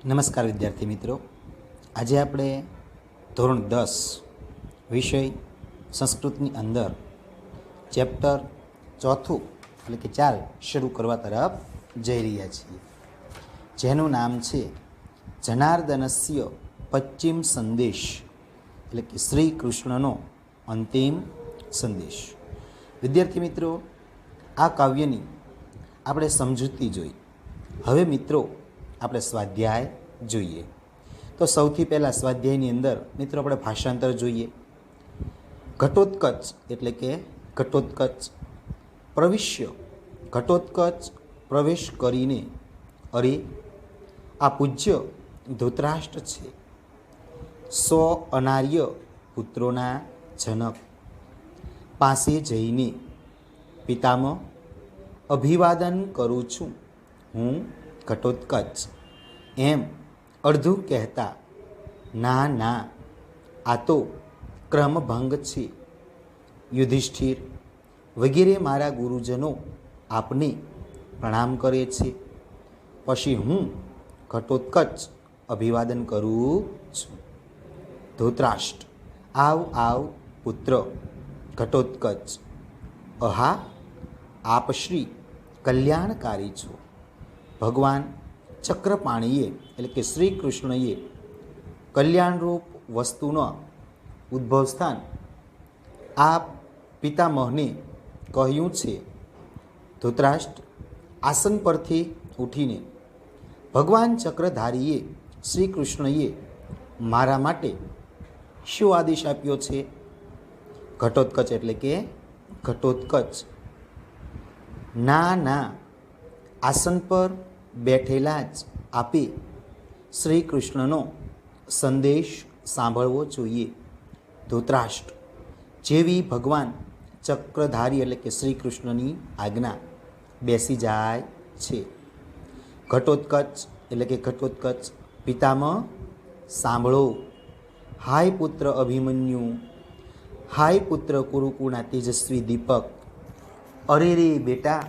નમસ્કાર વિદ્યાર્થી મિત્રો, આજે આપણે ધોરણ 10 વિષય સંસ્કૃતની અંદર ચેપ્ટર ચોથું એટલે કે 4 શરૂ કરવા તરફ જઈ રહ્યા છીએ, જેનું નામ છે જનાર્દનસ્ય પશ્ચિમ સંદેશ એટલે કે શ્રી કૃષ્ણનો અંતિમ સંદેશ. વિદ્યાર્થી મિત્રો, આ કાવ્યની આપણે સમજૂતી જોઈ. હવે મિત્રો આપણે સ્વાધ્યાય જોઈએ. તો સૌથી પહેલાં સ્વાધ્યાયની અંદર મિત્રો આપણે ભાષાંતર જોઈએ. ઘટોત્કચ એટલે કે ઘટોત્કચ પ્રવિશ્ય, ઘટોત્કચ પ્રવેશ કરીને, અરે આ પૂજ્ય ધૃતરાષ્ટ્ર છે, 100 અનાર્ય પુત્રોના જનક પાસે જઈને પિતામહ અભિવાદન કરું છું, હું ઘટોત્કચ. એમ અડધું કહેતા, ના ના, આ તો ક્રમભંગ છે. યુધિષ્ઠિર વગેરે મારા ગુરુજનો આપને પ્રણામ કરે છે, પછી હું ઘટોત્કચ અભિવાદન કરું છું. ધૃતરાષ્ટ્ર, આવ આવ પુત્ર ઘટોત્કચ, અહા આપ શ્રી કલ્યાણકારી છો. ભગવાન ચક્રપાણીએ એટલે કે શ્રી કૃષ્ણએ કલ્યાણરૂપ વસ્તુનો ઉદ્ભવ સ્થાન આ પિતામહને કહ્યું છે. ધૃતરાષ્ટ્ર આસન પરથી ઉઠીને, ભગવાન ચક્રધારીએ શ્રી કૃષ્ણએ મારા માટે શું આદેશ આપ્યો છે? ઘટોત્કચ એટલે કે ઘટોત્કચ, ના ના, આસન પર બેઠેલા જ આપે શ્રી કૃષ્ણનો સંદેશ સાંભળવો જોઈએ. ધૃતરાષ્ટ્ર જેવી ભગવાન ચક્રધારી એટલે કે શ્રી કૃષ્ણની આજ્ઞા બેસી જાય છે. ઘટોત્કચ એટલે કે ઘટોત્કચ, પિતામહ સાંભળો. હાય પુત્ર અભિમન્યુ, હાય પુત્ર કુરુકુળના તેજસ્વી દીપક, અરે રે બેટા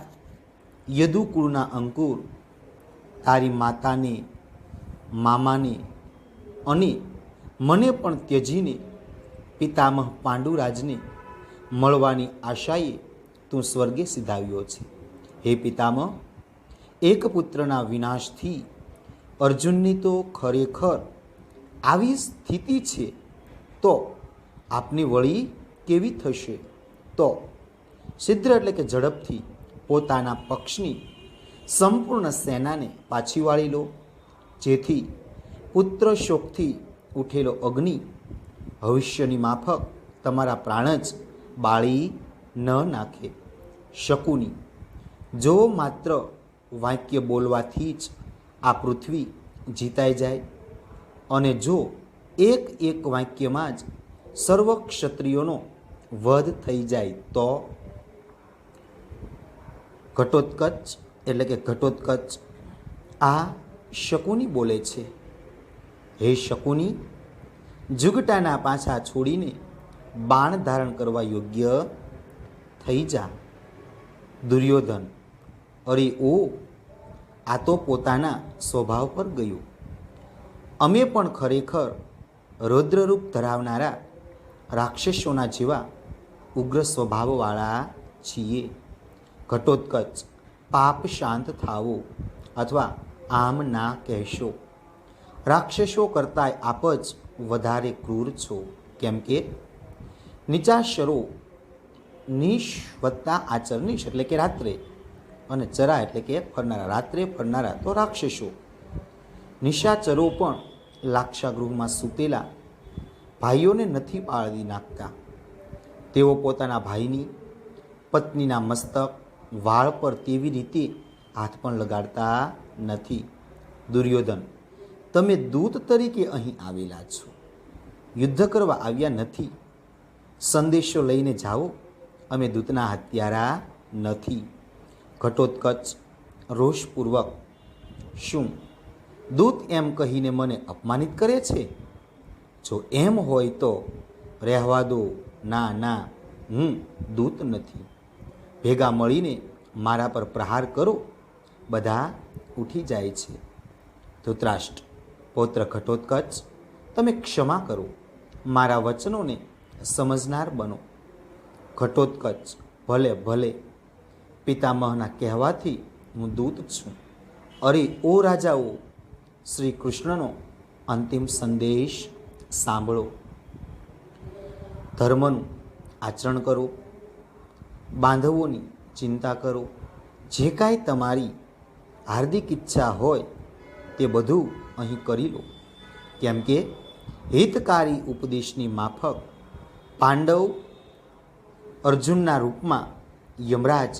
યદુકુળના અંકુર, તારી માતાને, મામાને અને મને પણ ત્યજીને પિતામહ પાંડુરાજને મળવાની આશાએ તું સ્વર્ગે સિધાવ્યો છે. હે પિતામહ, એક પુત્રના વિનાશથી અર્જુનની તો ખરેખર આવી સ્થિતિ છે, તો આપની વળી કેવી થશે? તો શીઘ્ર એટલે કે ઝડપથી પોતાના પક્ષની સંપૂર્ણ સેનાને પાછી વાળી લો, જેથી પુત્ર શોકથી ઉઠેલો અગ્નિ ભવિષ્યની માફક તમારા પ્રાણ જ બાળી ન નાખે. શકુની, જો માત્ર વાક્ય બોલવાથી જ આ પૃથ્વી જીતાઈ જાય અને જો એક એક વાક્યમાં જ સર્વ ક્ષત્રિયોનો વધ થઈ જાય તો? ઘટોત્કચ એટલે કે ઘટોત્કચ આ શકુની બોલે છે. હે શકુની, જુગટાના પાછા છોડીને બાણ ધારણ કરવા યોગ્ય થઈ જા. દુર્યોધન, અરે ઓ, આ તો પોતાના સ્વભાવ પર ગયું. અમે પણ ખરેખર રૌદ્રરૂપ ધરાવનારા રાક્ષસોના જેવા ઉગ્ર સ્વભાવવાળા છીએ. ઘટોત્કચ, પાપ શાંત થાવો, અથવા આમ ના કહેશો. રાક્ષસો કરતાંય આપ જ વધારે ક્રૂર છો, કેમ કે નિચાશરો, નિશ વત્તા આચર, નિશ એટલે કે રાત્રે અને ચરા એટલે કે ફરનારા, રાત્રે ફરનારા તો રાક્ષસો. નિશાચરો પણ લાક્ષાગૃહમાં સૂતેલા ભાઈઓને નથી પાળી નાખતા. તેઓ પોતાના ભાઈની પત્નીના મસ્તક, વાળ પર તેવી રીતે હાથ પણ લગાડતા નથી. દુર્યોધન, તમે દૂત તરીકે અહીં આવેલા છો, યુદ્ધ કરવા આવ્યા નથી. સંદેશો લઈને જાઓ, અમે દૂતના હત્યારા નથી. ઘટોત્કચ રોષપૂર્વક, શું દૂત એમ કહીને મને અપમાનિત કરે છે? જો એમ હોય તો રહેવા દો. ના ના, હું દૂત નથી. ભેગા મળીને મારા પર પ્રહાર કરો. બધા ઉઠી જાય છે. ધૃતરાષ્ટ્ર, પૌત્ર ઘટોત્કચ, તમે ક્ષમા કરો, મારા વચનોને સમજનાર બનો. ઘટોત્કચ, ભલે ભલે, પિતામહના કહેવાથી હું દૂત છું. અરે ઓ રાજાઓ, શ્રી કૃષ્ણનો અંતિમ સંદેશ સાંભળો. ધર્મનું આચરણ કરો, બાંધવોની ચિંતા કરો, જે કાંઈ તમારી હાર્દિક ઈચ્છા હોય તે બધું અહીં કરી લો. કેમ કે હિતકારી ઉપદેશની માફક પાંડવ અર્જુનના રૂપમાં યમરાજ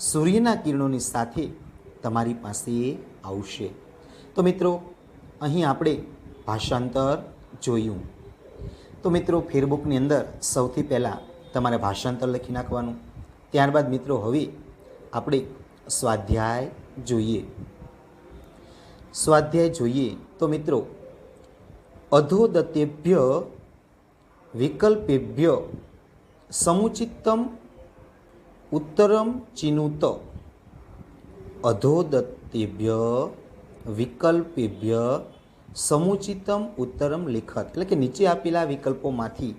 સૂર્યના કિરણોની સાથે તમારી પાસે આવશે. તો મિત્રો, અહીં આપણે ભાષાંતર જોયું. તો મિત્રો, ફેરબુકની અંદર સૌથી પહેલાં તમારે ભાષાંતર લખી નાખવાનું. ત્યારબાદ મિત્રો હવે આપણે સ્વાધ્યાય જોઈએ. સ્વાધ્યાય જોઈએ તો મિત્રો, અધોદતેભ્ય વિકલ્પેભ્ય સમુચિતમ ઉત્તરમ ચિનુત. અધોદત્તેભ્ય વિકલ્પેભ્ય સમુચિતમ ઉત્તરમ લિખત. એટલે કે નીચે આપેલા વિકલ્પોમાંથી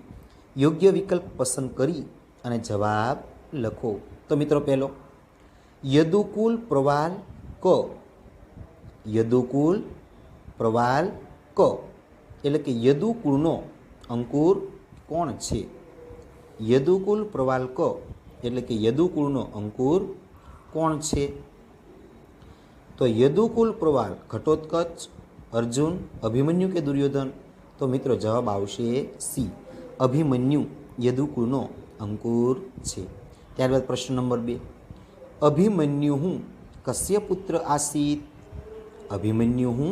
યોગ્ય વિકલ્પ પસંદ કરી અને જવાબ લખો. તો મિત્રો, પહેલો યદુકુલ પ્રવાલ ક. યદુકુલ પ્રવાલ ક એટલે કે યદુકુળનો અંકુર કોણ છે? યદુકુલ પ્રવાલ ક એટલે કે યદુકુળનો અંકુર કોણ છે? તો યદુકુલ પ્રવાલ ઘટોત્કચ, અર્જુન, અભિમન્યુ કે દુર્યોધન? તો મિત્રો જવાબ આવશે સી, અભિમન્યુ યદુકુળનો અંકુર છે. ત્યારબાદ પ્રશ્ન નંબર 2, અભિમન્યુ કસ્ય પુત્ર આસીત? અભિમન્યુ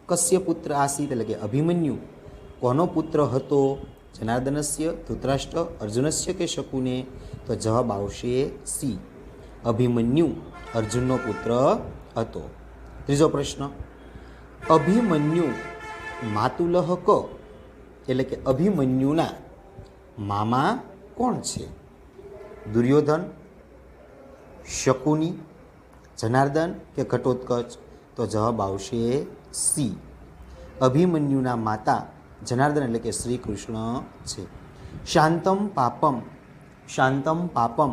કસ્ય પુત્ર આસીત એટલે કે અભિમન્યુ કોનો પુત્ર હતો? જનાર્દનસ્ય, ધૃતરાષ્ટ્ર, અર્જુનસ્ય કે શકુને? તો જવાબ આવશે સી, અભિમન્યુ અર્જુનનો પુત્ર હતો. ત્રીજો પ્રશ્ન, અભિમન્યુ માતુલહ ક એટલે કે અભિમન્યુના મામા કોણ છે? દુર્યોધન, શકુની, જનાર્દન કે ઘટોત્કચ? તો જવાબ આવશે સી, અભિમન્યુના માતા જનાર્દન એટલે કે શ્રી કૃષ્ણ છે. શાંતમ પાપમ, શાંતમ પાપમ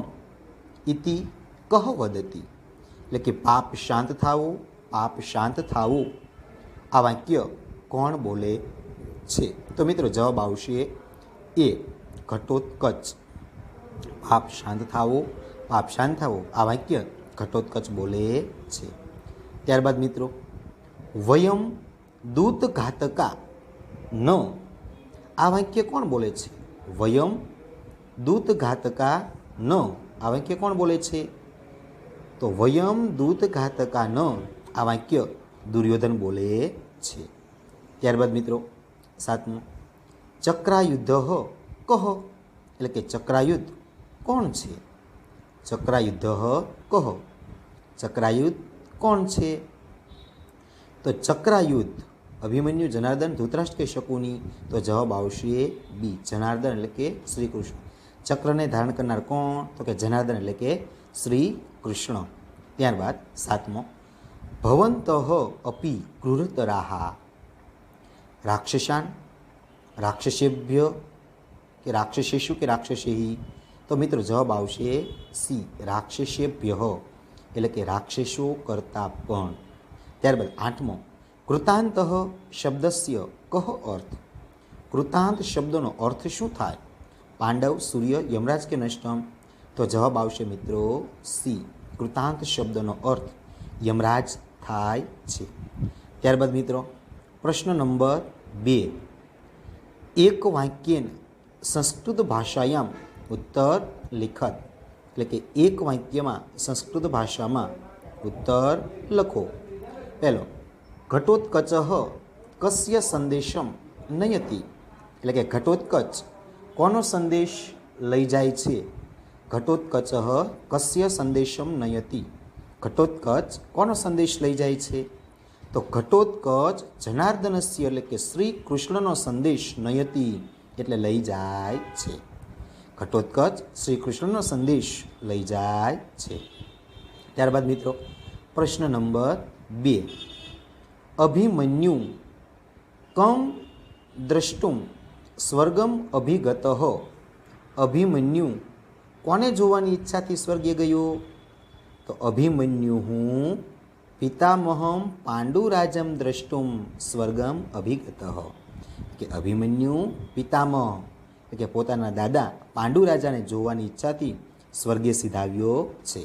ઇતિ કહ વદતિ એટલે કે પાપ શાંત થાવું, પાપ શાંત થાવું આ વાક્ય કોણ બોલે છે? તો મિત્રો જવાબ આવશે એ, ઘટોત્કચ. પાપ શાંત થાવું, પાપ શાંત થાવું આ વાક્ય ઘટોત્કચ બોલે છે. ત્યારબાદ મિત્રો, વયમ દૂત ઘાતકા ન આ વાક્ય કોણ બોલે છે? વયમ દૂત ઘાતકા ન આ વાક્ય કોણ બોલે છે? તો વયમ દૂત ઘાતકા ન આ વાક્ય દુર્યોધન બોલે છે. ત્યારબાદ મિત્રો 7મું, ચક્રાયુદ્ધ કહ એટલે કે ચક્રાયુદ્ધ કોણ છે? ચક્રાયુદ્ધ કહ, ચક્રાયુદ્ધ કોણ છે? તો ચક્રાયુદ્ધ અભિમન્યુ, જનાર્દન, ધૃતરાષ્ટ્ર કે શકુની? તો જવાબ આવશે બી, જનાર્દન એટલે કે શ્રી કૃષ્ણ. ચક્રને ધારણ કરનાર કોણ? તો કે જનાર્દન એટલે કે શ્રી કૃષ્ણ. ત્યારબાદ 7મો, ભવંતઃ અપી ક્રૂરતરાહા રાક્ષસાન રાક્ષસેભ્ય કે રાક્ષસેષુ કે રાક્ષસેહી? તો મિત્રો જવાબ આવશે સી, રાક્ષસેભ્ય એટલે કે રાક્ષસો કરતાં પણ. ત્યારબાદ 8મો, કૃતાંત શબ્દસ્ય કહ અર્થ? કૃતાંત શબ્દનો અર્થ શું થાય? પાંડવ, સૂર્ય, યમરાજ કે નષ્ટમ? તો જવાબ આવશે મિત્રો સી, કૃતાંત શબ્દનો અર્થ યમરાજ થાય છે. ત્યારબાદ મિત્રો પ્રશ્ન નંબર 2, એક વાક્યેન સંસ્કૃત ભાષાયામ ઉત્તર લિખત એટલે કે એક વાક્યમાં સંસ્કૃત ભાષામાં ઉત્તર લખો. પહેલો, ઘટોત્કચ કસ્ય સંદેશમ નયતિ એટલે કે ઘટોત્કચ કોનો સંદેશ લઈ જાય છે? ઘટોત્કચ કસ્ય સંદેશમ નયતિ, ઘટોત્કચ કોનો સંદેશ લઈ જાય છે? તો ઘટોત્કચ જનાર્દનસ્ય એટલે કે શ્રી કૃષ્ણનો સંદેશ નયતિ એટલે લઈ જાય છે. ઘટોત્કચ શ્રી કૃષ્ણનો સંદેશ લઈ જાય છે. ત્યારબાદ મિત્રો પ્રશ્ન નંબર 2, અભિમન્યુ કં દ્રષ્ટુમ સ્વર્ગમ અભિગત અભિમન્યુ કોને જોવાની ઈચ્છાથી સ્વર્ગે ગયો? તો અભિમન્યુ પિતામહમ પાંડુરાજમ દ્રષ્ટુમ સ્વર્ગમ અભિગત, કે અભિમન્યુ પિતામહ કે પોતાના દાદા પાંડુરાજાને જોવાની ઈચ્છાથી સ્વર્ગે સીધાવ્યો છે.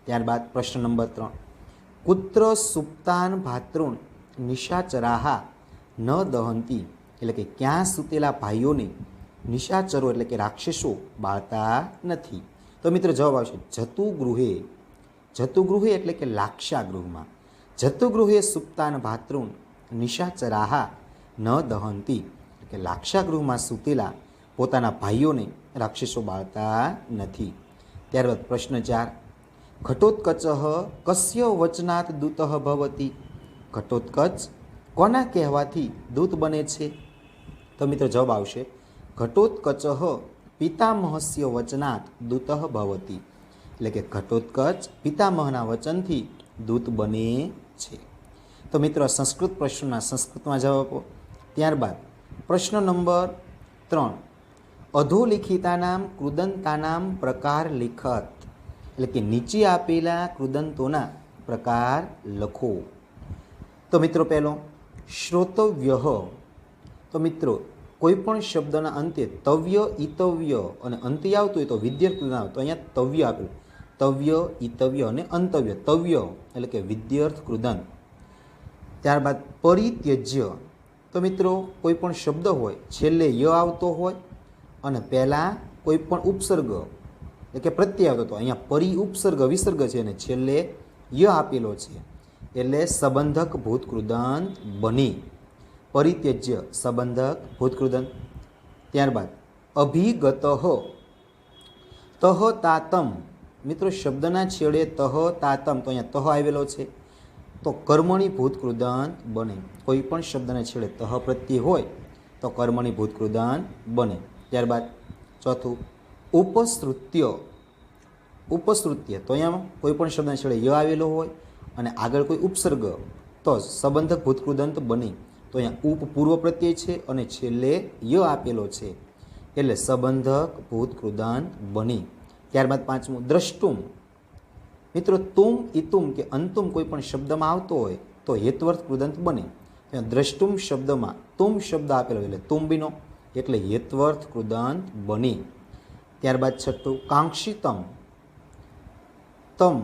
ત્યારબાદ પ્રશ્ન નંબર 3, કુત્ર સુપ્તાન ભાતૃન નિશાચરાહા ન દહંતી, એટલે કે ક્યાં સૂતેલા ભાઈઓને નિશાચરો એટલે કે રાક્ષસો બાળતા નથી? તો મિત્રો જવાબ આવશે જતુગૃહે. જતુગૃહે એટલે કે લાક્ષાગૃહમાં. જતુગૃહે સુપ્તાન ભાતૃન નિશાચરાહા ન દહંતી, એટલે કે લાક્ષાગૃહમાં સૂતેલા પોતાના ભાઈઓને રાક્ષસો બાળતા નથી. ત્યારબાદ પ્રશ્ન 4, ઘટોત્કચ કસ્ય વચનાત દૂત ભવતી? ઘટોત્કચ કોના કહેવાથી દૂત બને છે? તો મિત્રો જવાબ આવશે ઘટોત્કચ પિતામહસ્ય વચનાત દૂત ભવતી, એટલે કે ઘટોત્કચ પિતામહના વચનથી દૂત બને છે. તો મિત્રો સંસ્કૃત પ્રશ્નના સંસ્કૃતમાં જવાબ આપો. ત્યારબાદ પ્રશ્ન નંબર 3, અધોલિખિતાનામ કૃદંતાનામ પ્રકાર લિખત, એટલે કે નીચે આપેલા કૃદંતોના પ્રકાર લખો. તો મિત્રો પહેલો શ્રોતવ્ય. તો મિત્રો કોઈ પણ શબ્દના અંતે તવ્ય, ઈતવ્ય અને અંત્ય આવતું હોય તો વિદ્યાર્થ કૃદંત આવે. તો અહીંયા તવ્ય આપેલું, તવ્ય, ઈતવ્ય અને અંતવ્ય. તવ્ય એટલે કે વિદ્યાર્થ કૃદંત. ત્યારબાદ પરિત્યજ્ય. તો મિત્રો કોઈ પણ શબ્દ હોય છેલ્લે ય આવતો હોય અને પહેલાં કોઈ પણ ઉપસર્ગ એટલે કે પ્રત્યય આવતો હતો. અહીંયા પરિ ઉપસર્ગ વિસર્ગ છે અને છેલ્લે ય આપેલો છે એટલે સંબંધક ભૂતકૃદંત બની. પરિત્યજ્ય સંબંધક ભૂતકૃદંત. ત્યારબાદ અભિગત. તહ તાતમ. મિત્રો શબ્દના છેડે તહ તાતમ, તો અહીંયા તહ આવેલો છે તો કર્મણી ભૂતકૃદંત બને. કોઈ પણ શબ્દના છેડે તહ પ્રત્યય હોય તો કર્મણી ભૂતકૃદંત બને. ત્યારબાદ ચોથું ઉપસૃત્ય. ઉપસૃત્ય તો અહીંયા કોઈ પણ શબ્દના છેડે ય આવેલો હોય અને આગળ કોઈ ઉપસર્ગ તો સંબંધક ભૂતકૃદંત બને. તો અહીંયા ઉપ પૂર્વ પ્રત્યય છે અને છેલ્લે ય આપેલો છે એટલે સંબંધક ભૂતકૃદંત બની. ત્યારબાદ પાંચમું દ્રષ્ટુમ. મિત્રો તુમ, ઇતુમ કે અંતુમ કોઈ પણ શબ્દમાં આવતો હોય તો હેત્વર્થ કૃદંત બને. દ્રષ્ટુમ શબ્દમાં તુમ શબ્દ આપેલો એટલે તુંબીનો એટલે હેત્વર્થ કૃદંત બની. ત્યારબાદ છઠ્ઠું કાંક્ષિતમ. તમ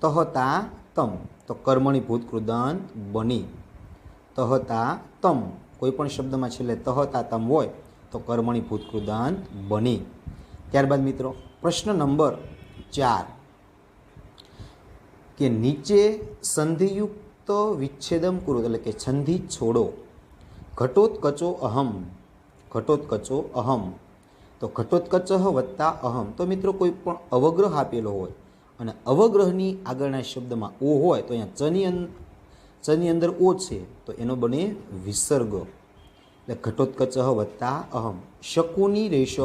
તહતા તમ તો કર્મણી ભૂતકૃદંત બની. તહતા તમ કોઈ પણ શબ્દમાં છેલ્લે તહતા તમ હોય તો કર્મણી ભૂતકૃદંત બની. ત્યારબાદ મિત્રો પ્રશ્ન નંબર 4 કે નીચે સંધિયુક્ત વિચ્છેદમ કુરુ, એટલે કે સંધિ છોડો. ઘટોત્કચો અહમ. ઘટોત્કચો અહમ તો ઘટોત્કચ વત્તા અહમ. તો મિત્રો કોઈ પણ અવગ્રહ આપેલો હોય અને અવગ્રહની આગળના શબ્દમાં ઓ હોય તો અહીંયા ચની અંદર ઓ છે તો એનો બને વિસર્ગ એટલે ઘટોત્કચ વત્તા અહમ. શકુની રેશ.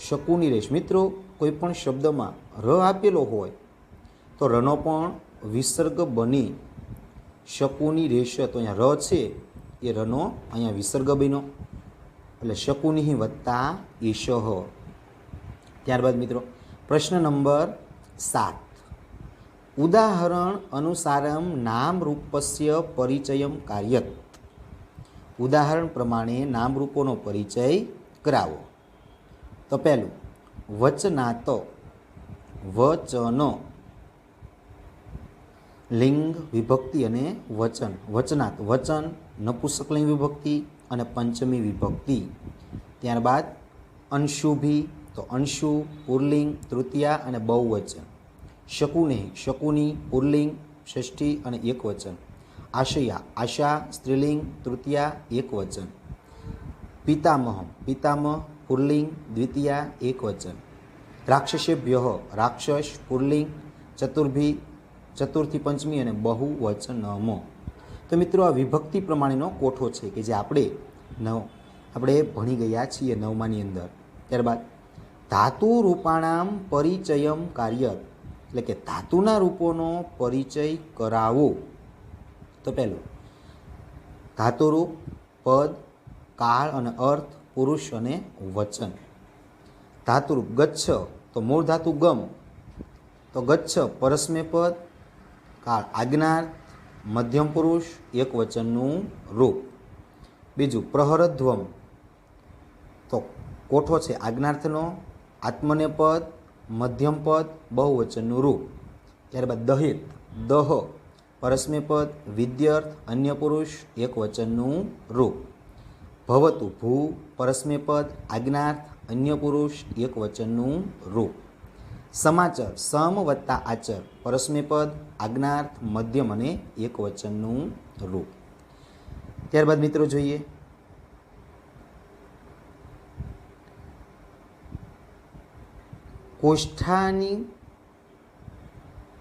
શકુની રેશ. મિત્રો કોઈ પણ શબ્દમાં ર આપેલો હોય તો રનો પણ વિસર્ગ બની. શકુની રેશ તો અહીંયા ર છે એ રનો અહીંયા વિસર્ગ બન્યો એટલે શકુની વત્તા ઈશ. ત્યારબાદ મિત્રો પ્રશ્ન નંબર 7 ઉદાહરણ અનુસારમ નામ રૂપસ્ય પરિચયમ કાર્યત. ઉદાહરણ પ્રમાણે નામરૂપોનો પરિચય કરાવો. તો પહેલું વચનાત. વચન લિંગ વિભક્તિ અને વચન. વચનાત વચન નપુંસકલિંગ વિભક્તિ અને પંચમી વિભક્તિ. ત્યારબાદ અંશુભી તો અંશુ પુરલિંગ તૃતીયા અને બહુવચન. શકુને શકુની પુરલિંગ ષષ્ઠી અને એકવચન. આશયા આશા સ્ત્રીલિંગ તૃતીયા એકવચન. પિતામહમ પિતામહ પુરલિંગ દ્વિતીયા એકવચન. રાક્ષસેભ્ય રાક્ષસ પુરલિંગ ચતુર્ભી ચતુર્થી પંચમી અને બહુવચનમ. તો મિત્રો આ વિભક્તિ પ્રમાણેનો કોઠો છે કે જે આપણે ભણી ગયા છીએ 9માની અંદર. ત્યારબાદ ધાતુ રૂપાણામ પરિચયમ કાર્યત, એટલે કે ધાતુના રૂપોનો પરિચય કરાવો. તો પહેલું ધાતુરૂપ પદ, કાળ અને અર્થ, પુરુષ અને વચન. ધાતુરૂપ ગચ્છ તો મૂળ ધાતુ ગમ, તો ગચ્છ પરસ્મે પદ, કાળ આજ્ઞાર્થ, મધ્યમ પુરુષ એક વચનનું રૂપ. બીજું પ્રહરધ્વમ તો કોઠો છે આજ્ઞાર્થનો, આત્મનેપદ, મધ્યમ પદ, બહુવચનનું રૂપ. ત્યારબાદ દહિત દહ પરસ્મેપદ, વિદ્યર્થ, અન્ય પુરુષ એક વચનનું રૂપ. ભવતુ ભૂ પરસ્મેપદ, આજ્ઞાર્થ, અન્ય પુરુષ એક વચનનું રૂપ. સમાચર સમ વત્તા આચર પરસ્મેપદ, આજ્ઞાર્થ, મધ્યમ અને એક વચનનું રૂપ. ત્યારબાદ મિત્રો જોઈએ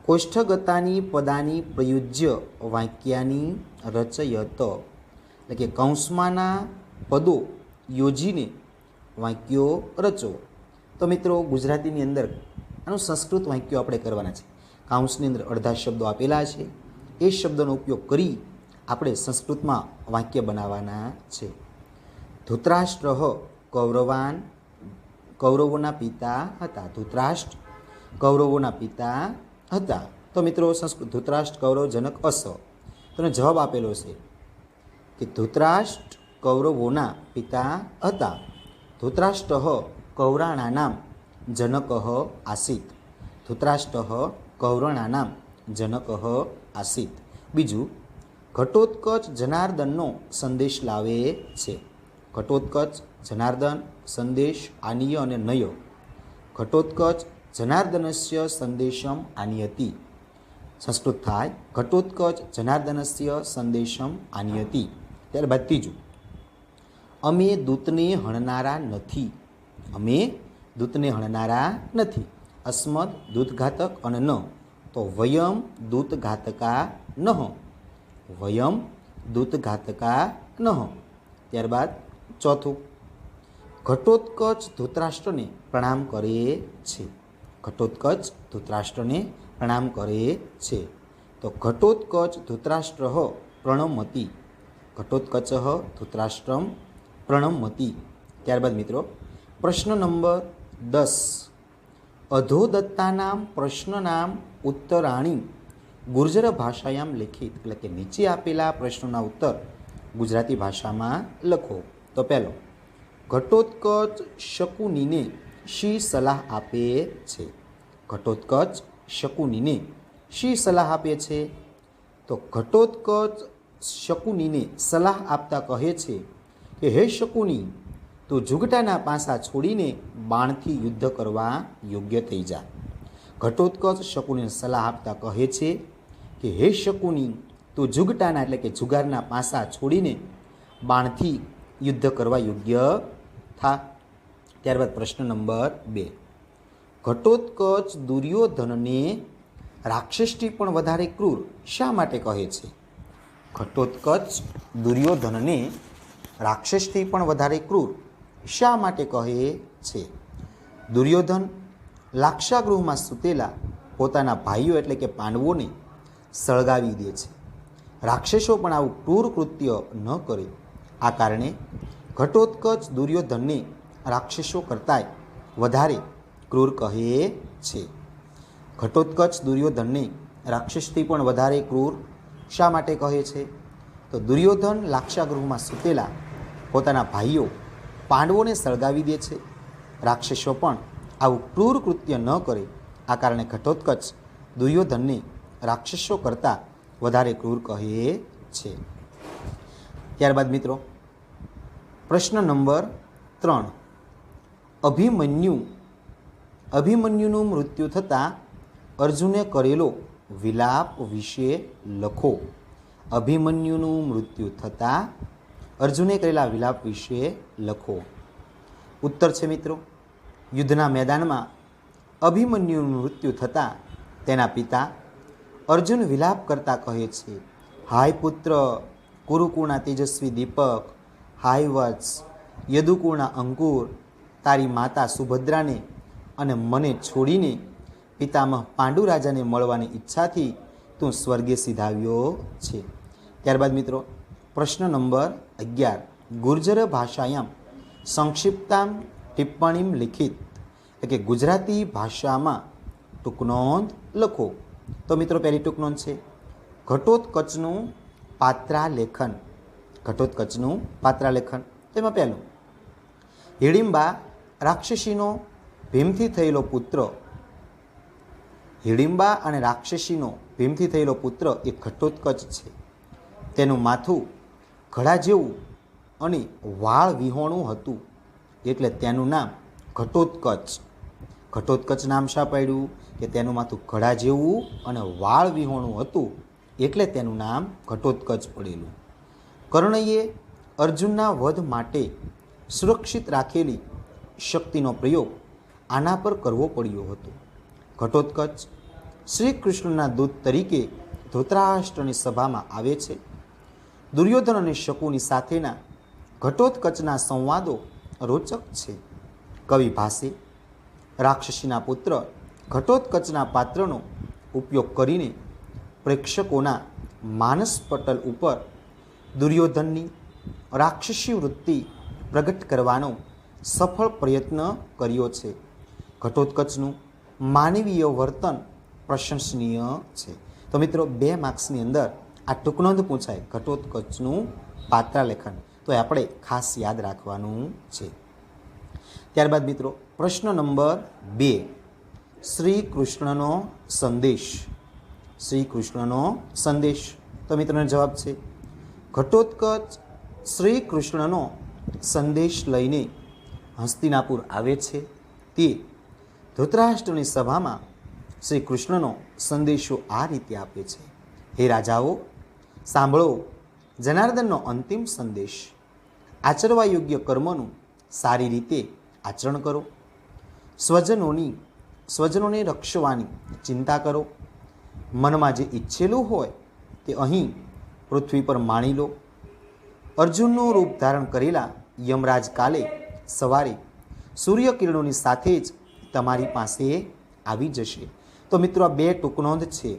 કોષ્ઠગતાની પદાની પ્રયુજ્ય વાક્યાની રચયત, એટલે કે કૌંસમાંના પદો યોજીને વાક્યો રચો. તો મિત્રો ગુજરાતીની અંદર આનું સંસ્કૃત વાક્યો આપણે કરવાના છે. કૌંસની અંદર અડધા શબ્દો આપેલા છે, એ શબ્દોનો ઉપયોગ કરી આપણે સંસ્કૃતમાં વાક્ય બનાવવાના છે. ધૃતરાષ્ટ્ર કૌરવાન, કૌરવોના પિતા હતા. ધૃતરાષ્ટ્ર કૌરવોના પિતા હતા. તો મિત્રો સંસ્કૃત ધૃતરાષ્ટ્ર કૌરવ જનક અસ, તો જવાબ આપેલો છે કે ધૃતરાષ્ટ્ર કૌરવોના પિતા હતા. ધૃતરાષ્ટ્ર કૌરાણાનામ જનક આસીત. ધૃતરાષ્ટ્ર કૌરણાનામ જનક આસીત. બીજું ઘટોત્કચ જનાર્દનનો સંદેશ લાવે છે. ઘટોત્કચ જનાર્દન, સંદેશ આનીય અને નય. ઘટોત્કચ જનાર્દનસ્ય સંદેશમ આનયતિ. સંસ્કૃત થાય ઘટોત્કચ જનાર્દનસ્ય સંદેશમ આનયતિ. ત્યારબાદ ત્રીજું અમે દૂતને હણનારા નથી. અમે દૂતને હણનારા નથી. અસ્મદ દૂતઘાતક અને ન, તો વયમ દૂતઘાતકા નહ. વયમ દૂતઘાતકા નહ. ત્યારબાદ ચોથું ઘટોત્કચ ધૃતરાષ્ટ્રને પ્રણામ કરે છે. ઘટોત્કચ ધૃતરાષ્ટ્રને પ્રણામ કરે છે. તો ઘટોત્કચ ધૃતરાષ્ટ્ર પ્રણમતિ. ઘટોત્કચ ધૃતરાષ્ટ્રમ પ્રણમતિ. ત્યારબાદ મિત્રો પ્રશ્ન નંબર 10 અધોદત્તાનામ પ્રશ્નનામ ઉત્તરાણી ગુર્જર ભાષાયામ લેખિત, એટલે કે નીચે આપેલા પ્રશ્નોના ઉત્તર ગુજરાતી ભાષામાં લખો. તો પહેલો ઘટોત્કચ શકુનીને શી સલાહ આપે છે. ઘટોત્કચ શકુનીને શી સલાહ આપે છે. તો ઘટોત્કચ શકુનીને સલાહ આપતા કહે છે કે હે શકુની, તું જુગટાના પાસા છોડીને બાણથી યુદ્ધ કરવા યોગ્ય થઈ જા. ઘટોત્કચ શકુનીને સલાહ આપતા કહે છે કે હે શકુની, તું જુગટાના એટલે કે જુગારના પાસા છોડીને બાણથી યુદ્ધ કરવા યોગ્ય થા. ત્યારબાદ પ્રશ્ન નંબર 2 ઘટોત્કચ દુર્યોધનને રાક્ષસથી પણ વધારે ક્રૂર શા માટે કહે છે. ઘટોત્કચ દુર્યોધનને રાક્ષસથી પણ વધારે ક્રૂર શા માટે કહે છે. દુર્યોધન લાક્ષાગૃહમાં સૂતેલા પોતાના ભાઈઓ એટલે કે પાંડવોને સળગાવી દે છે. રાક્ષસો પણ આવું ક્રૂર કૃત્ય ન કરે. આ કારણે ઘટોત્કચ દુર્યોધનને રાક્ષસો કરતાંય વધારે ક્રૂર કહે છે. ઘટોત્કચ દુર્યોધનને રાક્ષસથી પણ વધારે ક્રૂર શા માટે કહે છે. તો દુર્યોધન લાક્ષાગૃહમાં સૂતેલા પોતાના ભાઈઓ પાંડવોને સળગાવી દે છે. રાક્ષસો પણ આવું ક્રૂર કૃત્ય ન કરે. આ કારણે ઘટોત્કચ દુર્યોધનને રાક્ષસો કરતાં વધારે ક્રૂર કહે છે. ત્યારબાદ મિત્રો પ્રશ્ન નંબર 3 અભિમન્યુનું મૃત્યુ થતાં અર્જુને કરેલો વિલાપ વિશે લખો. અભિમન્યુનું મૃત્યુ થતાં અર્જુને કરેલા વિલાપ વિશે લખો. ઉત્તર છે મિત્રો યુદ્ધના મેદાનમાં અભિમન્યુનું મૃત્યુ થતાં તેના પિતા અર્જુન વિલાપ કરતા કહે છે, હાય પુત્ર, કુરુકુળના તેજસ્વી દીપક, હાય વત્સ, યદુકુળના અંકુર, તારી માતા સુભદ્રાને અને મને છોડીને પિતામહ પાંડુ રાજાને મળવાની ઈચ્છાથી તું સ્વર્ગે સિધાવ્યો છે. ત્યારબાદ મિત્રો પ્રશ્ન નંબર 11 ગુર્જર ભાષાયામ સંક્ષિપ્તામ ટિપ્પણીમ લિખિત, એટલે કે ગુજરાતી ભાષામાં ટૂંકનોંધ લખો. તો મિત્રો પહેલી ટૂંકનોંધ છે ઘટોત્કચનું પાત્રાલેખન. ઘટોત્કચનું પાત્રાલેખન. તેમાં પહેલું, હિડિંબા રાક્ષસીનો ભીમથી થયેલો પુત્ર. હિડિંબા અને રાક્ષસીનો ભીમથી થયેલો પુત્ર એ ઘટોત્કચ છે. તેનું માથું ઘડા જેવું અને વાળ વિહોણું હતું, એટલે તેનું નામ ઘટોત્કચ. ઘટોત્કચ નામ શા પડ્યું? કે તેનું માથું ઘડા જેવું અને વાળ વિહોણું હતું, એટલે તેનું નામ ઘટોત્કચ પડેલું. કર્ણએ અર્જુનના વધ માટે સુરક્ષિત રાખેલી શક્તિનો પ્રયોગ આના પર કરવો પડ્યો હતો. ઘટોત્કચ શ્રી કૃષ્ણના દૂત તરીકે ધૃતરાષ્ટ્રની સભામાં આવે છે. દુર્યોધન અને શકુની સાથેના ઘટોત્કચના સંવાદો રોચક છે. કવિ ભાસે રાક્ષસીના પુત્ર ઘટોત્કચના પાત્રનો ઉપયોગ કરીને પ્રેક્ષકોના માનસ પટલ ઉપર દુર્યોધનની રાક્ષસી વૃત્તિ પ્રગટ કરવાનો સફળ પ્રયત્ન કર્યો છે. ઘટોત્કચનું માનવીય વર્તન પ્રશંસનીય છે. તો મિત્રો 2 માર્ક્સની અંદર આ ટૂંકનોંધ પૂછાય ઘટોત્કચનું પાત્રાલેખન, તો આપણે ખાસ યાદ રાખવાનું છે. ત્યારબાદ મિત્રો પ્રશ્ન નંબર 2, શ્રી કૃષ્ણનો સંદેશ. શ્રી કૃષ્ણનો સંદેશ. તો મિત્રોનો જવાબ છે ઘટોત્કચ શ્રી કૃષ્ણનો સંદેશ લઈને હસ્તિનાપુર આવે છે. તે ધૃતરાષ્ટ્રની સભામાં શ્રી કૃષ્ણનો સંદેશો આ રીતે આપે છે: હે રાજાઓ, સાંભળો જનાર્દનનો અંતિમ સંદેશ. આચરવા યોગ્ય કર્મનું સારી રીતે આચરણ કરો. સ્વજનોને રક્ષવાની ચિંતા કરો. મનમાં જે ઈચ્છેલું હોય તે અહીં પૃથ્વી પર માણી લો. અર્જુનનું રૂપ ધારણ કરેલા યમરાજ કાલે સવારે સૂર્યકિરણોની સાથે જ તમારી પાસે આવી જશે. તો મિત્રો આ 2 ટૂંકનોંધ છે,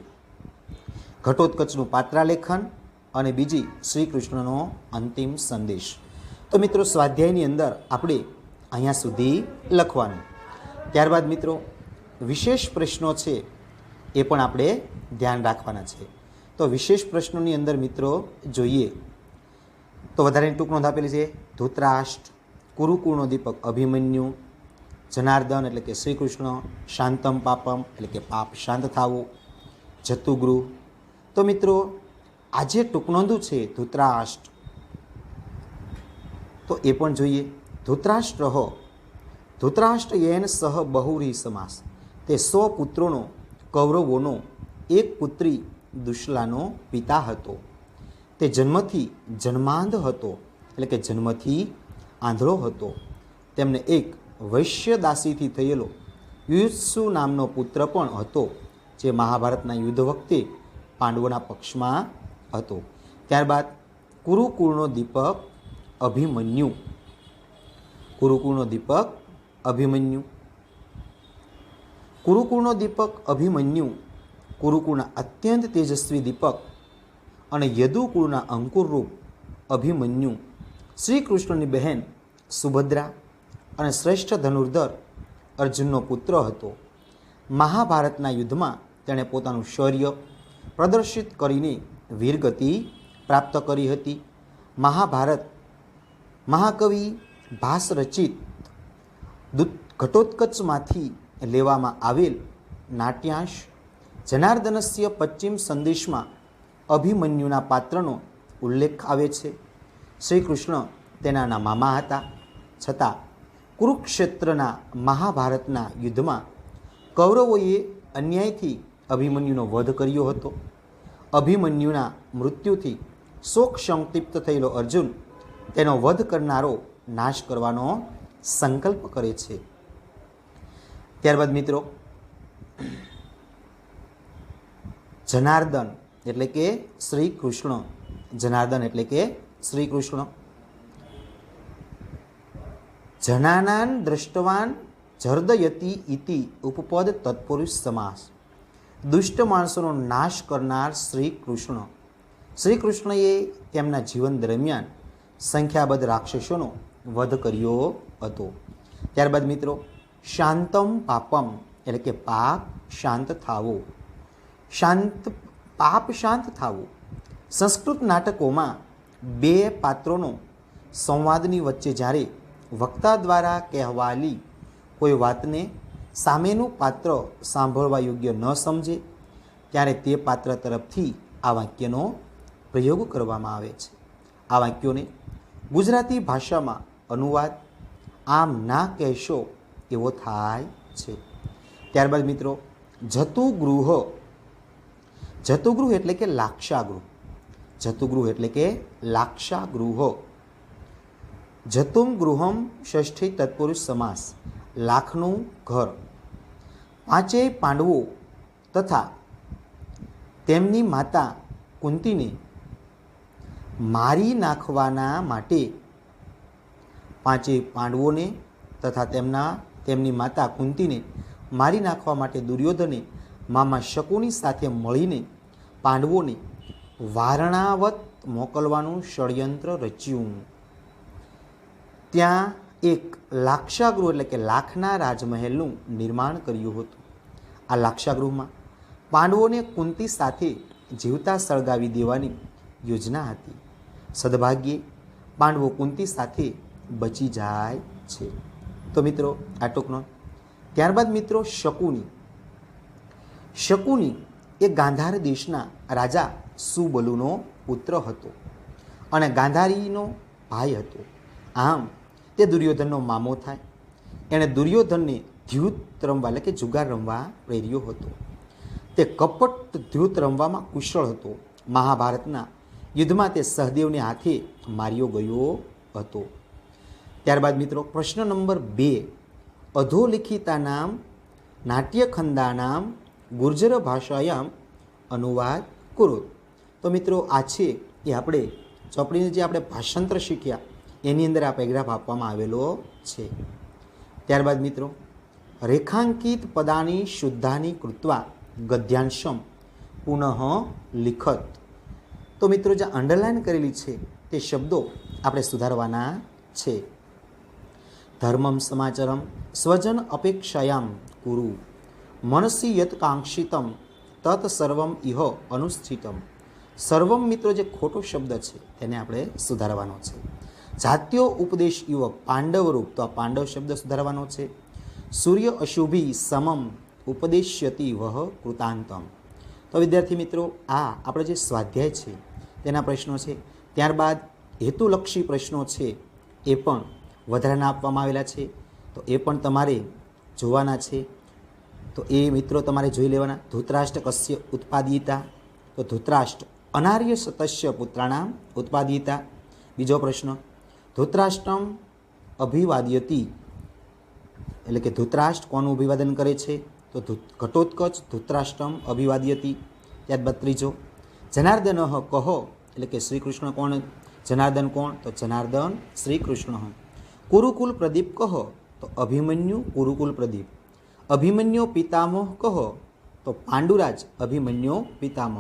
ઘટોત્કચનું પાત્રાલેખન અને બીજી શ્રી કૃષ્ણનો અંતિમ સંદેશ. તો મિત્રો સ્વાધ્યાયની અંદર આપણે અહીંયા સુધી લખવાનું. ત્યારબાદ મિત્રો વિશેષ પ્રશ્નો છે એ પણ આપણે ધ્યાન રાખવાના છે. તો વિશેષ પ્રશ્નોની અંદર મિત્રો જોઈએ તો વધારેની ટૂંકનોંધ આપેલી છે: ધૃતરાષ્ટ્ર, કુરુકુળનો દીપક અભિમન્યુ, જનાર્દન એટલે કે શ્રી કૃષ્ણ, શાંતમ પાપમ એટલે કે પાપ શાંત થવું, જતુગૃહ. તો મિત્રો આ જે ટૂંકનોંધો છે ધૃતરાષ્ટ્ર, તો એ પણ જોઈએ. ધૃતરાષ્ટ્ર યેન સહ બહુરી સમાસ. તે 100 પુત્રોનો કૌરવોનો એક પુત્રી દુશ્લાનો પિતા હતો. તે જન્મથી જન્માંધ હતો, એટલે કે જન્મથી આંધળો હતો. તેમને એક વૈશ્ય દાસીથી થયેલો યુત્સુ નામનો પુત્ર પણ હતો, જે મહાભારતના યુદ્ધ વખતે પાંડવોના પક્ષમાં હતો. ત્યારબાદ કુરુકુળનો દીપક અભિમન્યુ. કુરુકુળનો દીપક અભિમન્યુ. કુરુકુળનો દીપક અભિમન્યુ કુરુકુળના અત્યંત તેજસ્વી દીપક અને યદુકુળના અંકુરરૂપ અભિમન્યુ શ્રી કૃષ્ણની બહેન સુભદ્રા અને શ્રેષ્ઠ ધનુર્ધર અર્જુનનો પુત્ર હતો. મહાભારતના યુદ્ધમાં તેણે પોતાનું શૌર્ય પ્રદર્શિત કરીને વીરગતિ પ્રાપ્ત કરી હતી. મહાકવિ ભાસ રચિત ઘટોત્કચમાંથી લેવામાં આવેલ નાટ્યાંશ જનાર્દનસ્ય પશ્ચિમ સંદેશમાં અભિમન્યુના પાત્રનો ઉલ્લેખ આવે છે. શ્રી કૃષ્ણ તેના મામા હતા, છતાં કુરુક્ષેત્રના મહાભારતના યુદ્ધમાં કૌરવોએ અન્યાયથી અભિમન્યુનો વધ કર્યો હતો. અભિમન્યુના મૃત્યુથી શોક સંતપ્ત થયેલો અર્જુન તેનો વધ કરનારો નાશ કરવાનો સંકલ્પ કરે છે. ત્યારબાદ મિત્રો જનાર્દન એટલે કે શ્રી કૃષ્ણ. જનાર્દન એટલે કે શ્રી કૃષ્ણ. જનાનાન દ્રષ્ટવાન જર્દયતિ ઇતિ ઉપપદ તત્પુરુષ સમાસ. દુષ્ટ માણસોનો નાશ કરનાર શ્રી કૃષ્ણ. શ્રી કૃષ્ણએ તેમના જીવન દરમિયાન સંખ્યાબદ્ધ રાક્ષસોનો વધ કર્યો હતો. ત્યારબાદ મિત્રો શાંતમ પાપમ એટલે કે પાપ શાંત થાવો. પાપ શાંત થાવું. સંસ્કૃત નાટકોમાં બે પાત્રોનો સંવાદની વચ્ચે જ્યારે વક્તા દ્વારા કહેવાલી કોઈ વાતને સામેનું પાત્ર સાંભળવા યોગ્ય ન સમજે ત્યારે તે પાત્ર તરફથી આ વાક્યનો પ્રયોગ કરવામાં આવે છે. આ વાક્યોને ગુજરાતી ભાષામાં અનુવાદ આમ ના કહેશો એવો થાય છે. ત્યારબાદ મિત્રો જતુગૃહ. જતુગૃહ એટલે કે લાક્ષાગૃહ. જતુગૃહ એટલે કે લાક્ષાગૃહ. જતુમ ગૃહમ ષષ્ઠી તત્પુરુષ સમાસ. લાખનું ઘર. પાંચેય પાંડવો તથા તેમની માતા કુંતીને મારી નાખવાના માટે પાંચેય પાંડવોને તથા તેમની માતા કુંતીને મારી નાખવા માટે દુર્યોધને મામા શકુની સાથે મળીને પાંડવોને વારણાવત મોકલવાનું ષડયંત્ર રચ્યું. ત્યાં એક લાક્ષાગૃહ એટલે કે લાખના રાજમહેલનું નિર્માણ કર્યું હતું. આ લાક્ષાગૃહમાં પાંડવોને કુંતી સાથે જીવતા સળગાવી દેવાની યોજના હતી. સદભાગ્યે પાંડવો કુંતી સાથે બચી જાય છે. તો મિત્રો આ ટૂંકનો. ત્યારબાદ મિત્રો શકુની. શકુની એ ગાંધાર દેશના રાજા સુબલુનો પુત્ર હતો અને ગાંધારીનો ભાઈ હતો. આમ તે દુર્યોધનનો મામો થાય. એણે દુર્યોધનને દ્યુત રમવા એટલે કે જુગાર રમવા પ્રેર્યો હતો. તે કપટ દ્યુત રમવામાં કુશળ હતો. મહાભારતના યુદ્ધમાં તે સહદેવને હાથે માર્યો ગયો હતો. ત્યારબાદ મિત્રો પ્રશ્ન નંબર 2. અધોલિખિતાનામ નાટ્યખંડાનામ ગુર્જર ભાષાયામ અનુવાદ કુરુ. તો મિત્રો આ છે એ આપણે ચોપડીને જે આપણે ભાષાંતર શીખ્યા એની અંદર આ પેરેગ્રાફ આપવામાં આવેલો છે. ત્યારબાદ મિત્રો રેખાંકિત પદાની શુદ્ધાની કૃત્વા ગદ્યાંશમ પુનઃ લિખત. તો મિત્રો જે અંડરલાઇન કરેલી છે તે શબ્દો આપણે સુધારવાના છે. ધર્મમ સમાચરમ સ્વજન અપેક્ષાયામ કુરુ મનસી યત કાંક્ષિતમ તત સર્વમ ઇહ અનુષ્ઠિતમ. સર્વમ મિત્રો જે ખોટો શબ્દ છે તેને આપણે સુધારવાનો છે. જાત્યો ઉપદેશ ઇવ પાંડવ રૂપ. તો આ પાંડવ શબ્દ સુધારવાનો છે. સૂર્ય અશુભી સમમ ઉપદેશ્યતિ વહ કૃતાંતમ. તો વિદ્યાર્થી મિત્રો આ આપણે જે સ્વાધ્યાય છે તેના પ્રશ્નો છે. ત્યારબાદ હેતુલક્ષી પ્રશ્નો છે એ પણ વધારાના આપવામાં આવેલા છે. તો એ પણ તમારે જોવાના છે. તો એ મિત્રો તમારે જોઈ લેવાના. ધૃતરાષ્ટ્ર કસ્ય ઉત્પાદિતા. તો ધૃતરાષ્ટ્ર અનાર્ય સતસ્ય પુત્રાણામ ઉત્પાદિતા. બીજો પ્રશ્ન ધૃતરાષ્ટ્રમ અભિવાદ્યતી એટલે કે ધૃતરાષ્ટ્ર કોનું અભિવાદન કરે છે? તો ઘટોત્કચ ધૃતરાષ્ટ્રમ અભિવાદ્યતી. ત્યારબાદ ત્રીજો જનાર્દન કહો એટલે કે શ્રી કૃષ્ણ કોણ? જનાર્દન કોણ? તો જનાર્દન શ્રી કૃષ્ણ. કુરુકુલ પ્રદીપ કહો. તો અભિમન્યુ કુરુકુલ પ્રદીપ. અભિમન્યુ પિતામહ કહો. તો પાંડુરાજ અભિમન્યુ પિતામહ.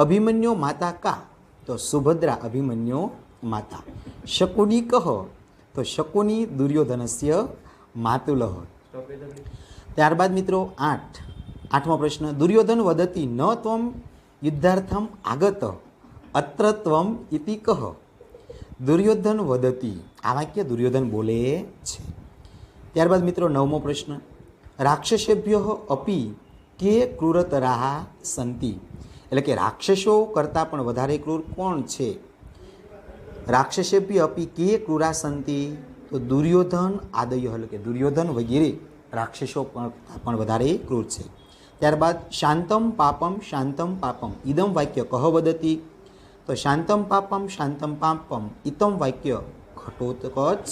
અભિમન્યુ માતા કા? તો સુભદ્રા અભિમન્યુ માતા. શકુની કહો. તો શકુની દુર્યોધનસ્ય માતુલહ. ત્યારબાદ મિત્રો 8મો પ્રશ્ન દુર્યોધન વદતી ન ત્વમ યુદ્ધાર્થમ આગત અત્ર ત્વમ ઇતિ કહ. દુર્યોધન વદતી આ વાક્ય દુર્યોધન બોલે છે. ત્યારબાદ મિત્રો 9મો પ્રશ્ન રાક્ષસેભ્ય અપી કે ક્રૂરતરાહ સંતિ. એટલે કે રાક્ષસો કરતાં પણ વધારે ક્રૂર કોણ છે? રાક્ષસેભ્ય અપી કે ક્રૂરા સંતિ. તો દુર્યોધન આદય એટલે કે દુર્યોધન વગેરે રાક્ષસો પણ વધારે ક્રૂર છે. ત્યારબાદ શાંતમ પાપમ ઇદમ વાક્ય કહ વદતી. તો શાંતમ પાપમ ઇતમ વાક્ય ઘટોત્કચ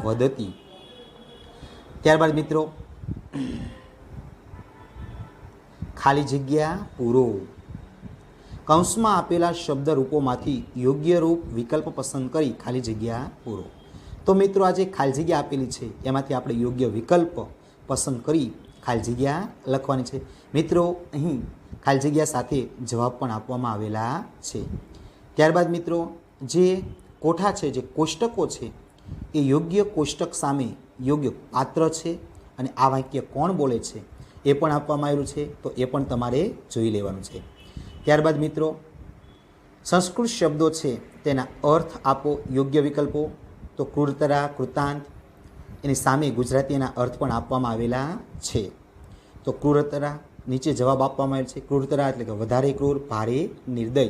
વદતી. ત્યારબાદ મિત્રો ખાલી જગ્યા પૂરો. કૌંસમાં આપેલા શબ્દ રૂપોમાંથી યોગ્ય રૂપ વિકલ્પ પસંદ કરી ખાલી જગ્યા પૂરો. તો મિત્રો આ જે ખાલી જગ્યા આપેલી છે એમાંથી આપણે યોગ્ય વિકલ્પ પસંદ કરી ખાલી જગ્યા લખવાની છે. મિત્રો અહીં ખાલી જગ્યા સાથે જવાબ પણ આપવામાં આવેલા છે. ત્યારબાદ મિત્રો જે કોઠા છે, જે કોષ્ટકો છે, એ યોગ્ય કોષ્ટક સામે યોગ્ય પાત્ર છે અને આ વાક્ય કોણ બોલે છે એ પણ આપવામાં આવ્યું છે, તો એ પણ તમારે જોઈ લેવાનું છે. ત્યારબાદ મિત્રો સંસ્કૃત શબ્દો છે તેના અર્થ આપો, યોગ્ય વિકલ્પો. તો ક્રૂરતરા, કૃતાંત, એની સામે ગુજરાતીના અર્થ પણ આપવામાં આવેલા છે. તો ક્રૂરતરા નીચે જવાબ આપવામાં આવેલ છે. ક્રૂરતરા એટલે કે વધારે ક્રૂર, ભારે, નિર્દય.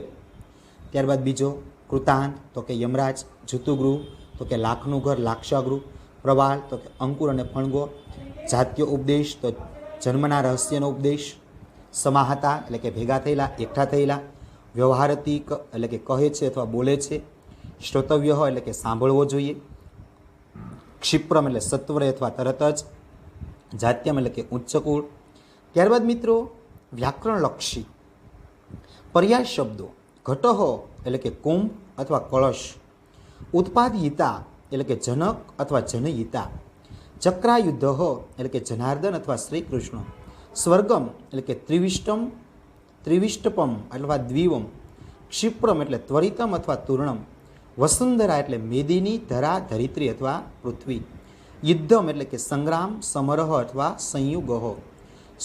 ત્યારબાદ બીજો કૃતાંત તો કે યમરાજ, જૂતુગૃહ તો કે લાખનું ઘર, લાક્ષાગૃહ, પ્રવાલ તો કે અંકુર અને ફણગો, જાત્ય ઉપદેશ તો જન્મના રહસ્યનો ઉપદેશ, સમાહતા એટલે કે ભેગા થયેલા, એકઠા થયેલા, વ્યવહારતિક એટલે કે કહે છે અથવા બોલે છે, શ્રોતવ્ય એટલે કે સાંભળવો જોઈએ, ક્ષિપ્રમ એટલે સત્વરે અથવા તરત જ, જાત્યમ એટલે કે ઉચ્ચ કુળ. ત્યારબાદ મિત્રો વ્યાકરણલક્ષી પર્યાય શબ્દો ઘટહ એટલે કે કુંભ અથવા કળશ, ઉત્પાદયિતા એટલે કે જનક અથવા જનયિતા, ચક્રાયુદ્ધ એટલે કે જનાર્દન અથવા શ્રી કૃષ્ણ, સ્વર્ગમ એટલે કે ત્રિવિષ્ટપમ અથવા દ્વિવમ, ક્ષિપ્રમ એટલે ત્વરિતમ અથવા તૂર્ણમ, વસુંધરા એટલે મેદિની, ધરા, ધરિત્રી અથવા પૃથ્વી, યુદ્ધમ એટલે કે સંગ્રામ, સમરહ અથવા સંયુગહ,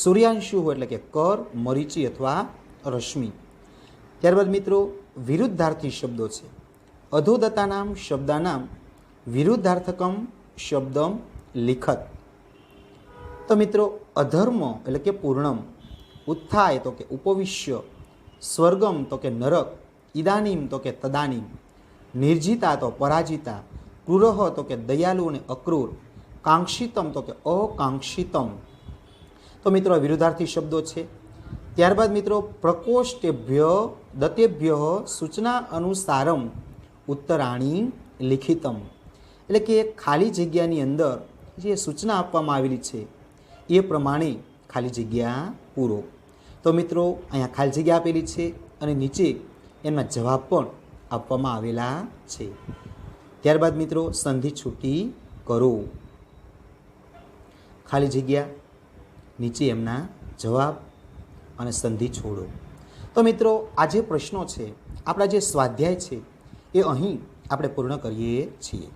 સૂર્યાંશુ એટલે કે કર, મરીચી અથવા રશ્મિ. ત્યારબાદ મિત્રો વિરુદ્ધાર્થી શબ્દો છે. અધોદતાનામ શબ્દાનામ વિરુદ્ધાર્થકમ શબ્દમ લિખત. તો મિત્રો અધર્મ એટલે કે પૂર્ણમ, ઉત્થાય તો કે ઉપવિશ્ય, સ્વર્ગમ તો કે નરક, ઇદાનીમ તો કે તદાનીમ, નિર્જિતા તો પરાજિતા, ક્રૂરહ તો કે દયાલુ અને અક્રૂર, કાંક્ષિતમ તો કે અકાંક્ષિતમ. તો મિત્રો વિરુદ્ધાર્થી શબ્દો છે. ત્યારબાદ મિત્રો પ્રકોષ્ઠેભ્ય દતેભ્ય સૂચના અનુસારમ ઉત્તરાણી લિખિતમ, એટલે કે ખાલી જગ્યાની અંદર જે સૂચના આપવામાં આવેલી છે એ પ્રમાણે ખાલી જગ્યા પૂરો. તો મિત્રો અહીંયા ખાલી જગ્યા આપેલી છે અને નીચે એના જવાબ પણ આપવામાં આવેલા છે. ત્યારબાદ મિત્રો સંધિ છૂટી કરો, ખાલી જગ્યા, નીચે એમના જવાબ અને સંધિ છોડો. તો મિત્રો આ જે પ્રશ્નો છે, આપણા જે સ્વાધ્યાય છે એ અહીં આપણે પૂર્ણ કરીએ છીએ.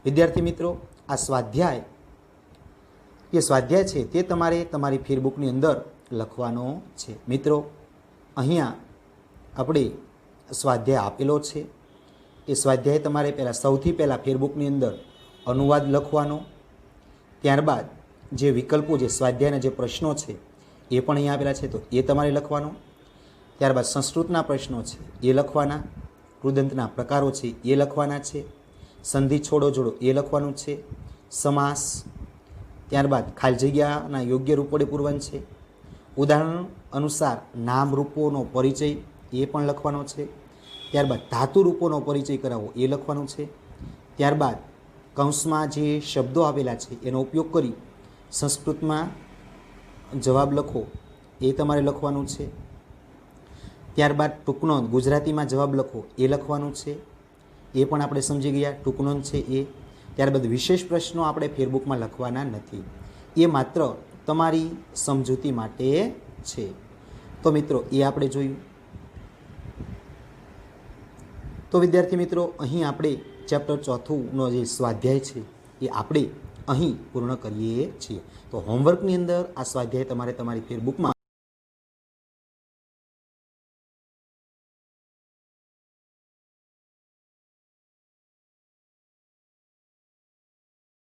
વિદ્યાર્થી મિત્રો આ સ્વાધ્યાય છે તે તમારે તમારી ફેરબુકની અંદર લખવાનો છે. મિત્રો અહીંયા આપણે સ્વાધ્યાય આપેલો છે. એ સ્વાધ્યાય તમારે સૌથી પહેલાં ફેરબુકની અંદર અનુવાદ લખવાનો, ત્યારબાદ જે વિકલ્પો, જે સ્વાધ્યાયના જે પ્રશ્નો છે એ પણ અહીંયા આપેલા છે તો એ તમારે લખવાનો, ત્યારબાદ સંસ્કૃતના પ્રશ્નો છે એ લખવાના, કૃદંતના પ્રકારો છે એ લખવાના છે, સંધિ છોડો જોડો એ લખવાનું છે, સમાસ, ત્યારબાદ ખાલી જગ્યાના યોગ્ય રૂપોડે પૂરવાનું છે, ઉદાહરણ અનુસાર નામ રૂપોનો પરિચય એ પણ લખવાનો છે, ત્યારબાદ ધાતુ રૂપોનો પરિચય કરાવવો એ લખવાનું છે, ત્યારબાદ કૌંસમાં જે શબ્દો આપેલા છે એનો ઉપયોગ કરી સંસ્કૃતમાં જવાબ લખો એ તમારે લખવાનું છે, ત્યારબાદ ટૂંકનોંધ ગુજરાતીમાં જવાબ લખો એ લખવાનું છે, એ પણ આપણે સમજી ગયા ટૂંકનોંધ છે એ. ત્યારબાદ વિશેષ પ્રશ્નો આપણે ફેરબુકમાં લખવાના નથી, એ માત્ર તમારી સમજૂતી માટે છે. તો મિત્રો એ આપણે જોયું. તો વિદ્યાર્થી મિત્રો અહીં આપણે ચેપ્ટર 4નો જે સ્વાધ્યાય છે એ આપણે અહીં પૂર્ણ કરીએ છીએ. તો હોમવર્કની અંદર આ સ્વાધ્યાય તમારે તમારી ફેરબુકમાં